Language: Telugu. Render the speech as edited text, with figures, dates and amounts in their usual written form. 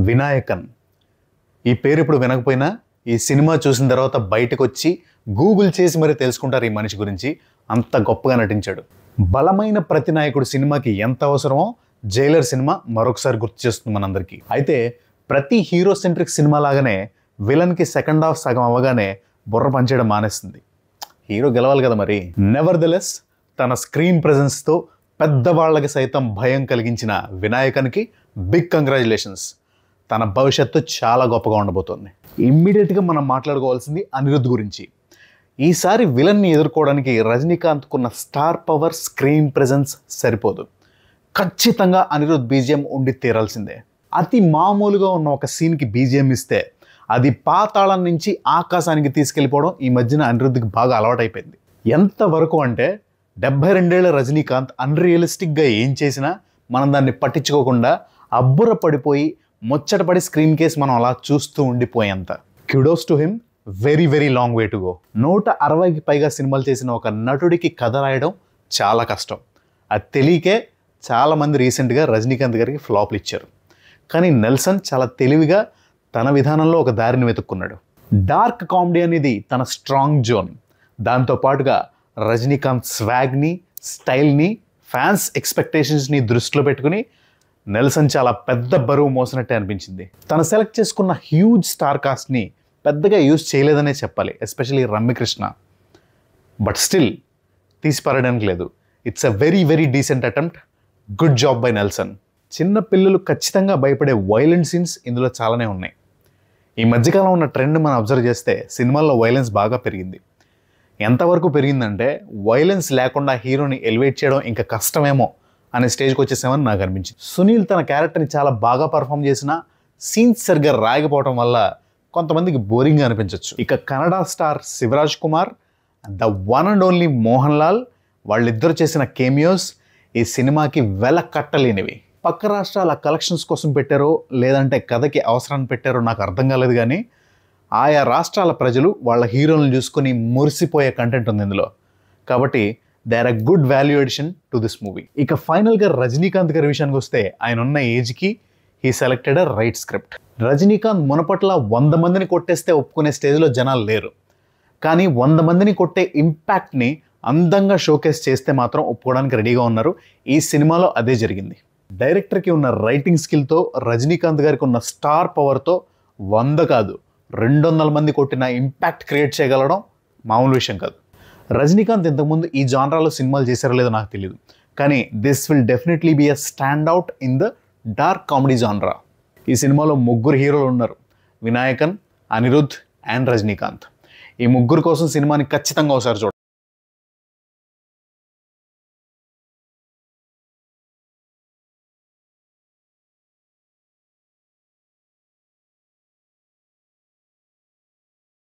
వినాయకన్. ఈ పేరు ఇప్పుడు వినకపోయినా ఈ సినిమా చూసిన తర్వాత బయటకు వచ్చి గూగుల్ చేసి మరీ తెలుసుకుంటారు ఈ మనిషి గురించి. అంత గొప్పగా నటించాడు. బలమైన ప్రతినాయకుడు సినిమాకి ఎంత అవసరమో జైలర్ సినిమా మరొకసారి గుర్తు చేస్తుంది మనందరికీ. అయితే ప్రతి హీరో సెంట్రిక్ సినిమా లాగానే విలన్కి సెకండ్ హాఫ్ సగం అవ్వగానే బుర్ర పనిచేయడం మానేస్తుంది. హీరో గెలవాలి కదా మరి. నెవర్దెలెస్ తన స్క్రీన్ ప్రెజెన్స్తో పెద్దవాళ్ళకి సైతం భయం కలిగించిన వినాయకన్కి బిగ్ కంగ్రాచులేషన్స్. తన భవిష్యత్తు చాలా గొప్పగా ఉండబోతోంది. ఇమ్మీడియట్గా మనం మాట్లాడుకోవాల్సింది అనిరుద్ధ్ గురించి. ఈసారి విలన్ని ఎదుర్కోవడానికి రజనీకాంత్కున్న స్టార్ పవర్, స్క్రీన్ ప్రెజెన్స్ సరిపోదు. ఖచ్చితంగా అనిరుద్ధ్ బీజిఎం ఉండి తీరాల్సిందే. అతి మామూలుగా ఉన్న ఒక సీన్కి బీజిఎం ఇస్తే అది పాతాళం నుంచి ఆకాశానికి తీసుకెళ్ళిపోవడం ఈ మధ్యన అనిరుద్ధ్కి బాగా అలవాటైపోయింది. ఎంతవరకు అంటే 72 ఏళ్ల రజనీకాంత్ అన్రియలిస్టిక్గా ఏం చేసినా మనం దాన్ని పట్టించుకోకుండా అబ్బుర పడిపోయి ముచ్చటపడి స్క్రీన్ కేస్ మనం అలా చూస్తూ ఉండిపోయేంత. Kudos to him. Very very long way to go. 160కి పైగా సినిమాలు చేసిన ఒక నటుడికి కథ రాయడం చాలా కష్టం. అది తెలియకే చాలామంది రీసెంట్గా రజనీకాంత్ గారికి ఫ్లాప్లు ఇచ్చారు. కానీ నెల్సన్ చాలా తెలివిగా తన విధానంలో ఒక దారిని వెతుక్కున్నాడు. డార్క్ కామెడీ అనేది తన స్ట్రాంగ్ జోన్. దాంతోపాటుగా రజనీకాంత్ స్వాగ్ని, స్టైల్ని, ఫ్యాన్స్ ఎక్స్పెక్టేషన్స్ని దృష్టిలో పెట్టుకుని నెల్సన్ చాలా పెద్ద బరువు మోసినట్టే అనిపించింది. తను సెలెక్ట్ చేసుకున్న హ్యూజ్ స్టార్ కాస్ట్ని పెద్దగా యూజ్ చేయలేదనే చెప్పాలి, ఎస్పెషలీ రమ్యకృష్ణ. బట్ స్టిల్ తీసి పారడానికి లేదు. It's a very very decent attempt. Good job by Nelson. చిన్న పిల్లలు ఖచ్చితంగా భయపడే వైలెంట్ సీన్స్ ఇందులో చాలానే ఉన్నాయి. ఈ మధ్యకాలం ఉన్న ట్రెండ్ మనం అబ్జర్వ్ చేస్తే సినిమాల్లో వైలెన్స్ బాగా పెరిగింది. ఎంతవరకు పెరిగిందంటే వైలెన్స్ లేకుండా హీరోని ఎలివేట్ చేయడం ఇంకా కష్టమేమో అనే స్టేజ్కి వచ్చేసామని నాకు అనిపించింది. సునీల్ తన క్యారెక్టర్ని చాలా బాగా పర్ఫామ్ చేసిన సీన్స్ సరిగ్గా రాయకపోవడం వల్ల కొంతమందికి బోరింగ్గా అనిపించవచ్చు. ఇక Kannada star Shivaraj Kumar, the one and only Mohan Lal, వాళ్ళిద్దరు చేసిన కేమియోస్ ఈ సినిమాకి వెల కట్టలేనివి. పక్క రాష్ట్రాల కలెక్షన్స్ కోసం పెట్టారో లేదంటే కథకి అవసరాన్ని పెట్టారో నాకు అర్థం కాలేదు, కానీ ఆయా రాష్ట్రాల ప్రజలు వాళ్ళ హీరోలను చూసుకొని మురిసిపోయే కంటెంట్ ఉంది ఇందులో. కాబట్టి they are a good value addition to this movie. ఇక ఫైనల్గా రజనీకాంత్ గారి విషయానికి వస్తే ఆయన ఉన్న ఏజ్కి he selected a right script. Rajinikanth మునపట్ల 100 మందిని కొట్టేస్తే ఒప్పుకునే స్టేజ్లో జనాలు లేరు. కానీ 100 మందిని కొట్టే ఇంపాక్ట్ని అందంగా షోకేస్ చేస్తే మాత్రం ఒప్పుకోవడానికి రెడీగా ఉన్నారు. ఈ సినిమాలో అదే జరిగింది. డైరెక్టర్కి ఉన్న రైటింగ్ స్కిల్తో, రజనీకాంత్ గారికి ఉన్న స్టార్ పవర్తో 100 కాదు 200 మంది కొట్టిన ఇంపాక్ట్ క్రియేట్ చేయగలడం మామూలు విషయం కాదు. రజనీకాంత్ ఇంతకుముందు ఈ జానరాలో సినిమాలు చేశారో లేదో నాకు తెలియదు, కానీ this will definitely be a stand out in the dark comedy జానరా. ఈ సినిమాలో 3 హీరోలు ఉన్నారు: వినాయకన్, అనిరుద్ధ్ అండ్ రజనీకాంత్. ఈ 3 కోసం సినిమాని ఖచ్చితంగా ఒకసారి చూడండి.